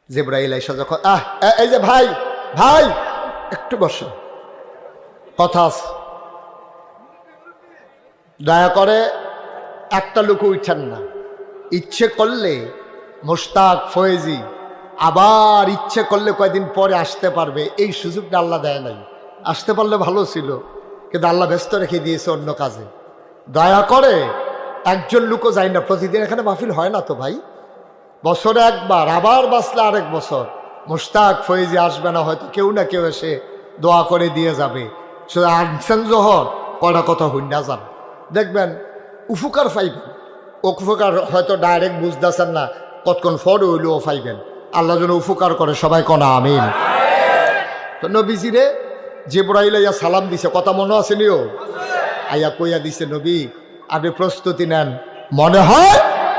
জিবরাইল এসে যখন এই যে ভাই ভাই একটু বসো, কথা আছে, দয়া করে একটা লোক উঠছেন না। ইচ্ছে করলে মুশতাক ফয়েজি আবার ইচ্ছে করলে কয়দিন পরে আসতে পারবে, এই সুযোগটা আল্লাহ দেয় নাই। আসতে পারলে ভালো ছিল, কিন্তু আল্লাহ ব্যস্ত রেখে দিয়েছে অন্য কাজে। দয়া করে একজন লোকও যায় না, প্রতিদিন এখানে মাহফিল হয় না তো ভাই, বছরে একবার, আবার বাঁচলে আরেক বছর মুশতাক ফয়েজি আসবে না, হয়তো কেউ না কেউ এসে দোয়া করে দিয়ে যাবে। শুধু আনছেন যখন কটা কথা হুন্ডা যান, দেখবেন উপকার পাইবেন। উপকার হয়তো ডাইরেক্ট বুঝতেছেন না, কতক্ষণ ফর হইলেও পাইবেন। আল্লাহ যেন উপকার করে, সবাই কনা আমিন। তো নবীজিরে জিবরাইল আইয়া সালাম দিছে, কথা মনে আছে নিও? আইয়া কইয়া দিছে, নবী আপনি প্রস্তুতি নেন, মনে হয়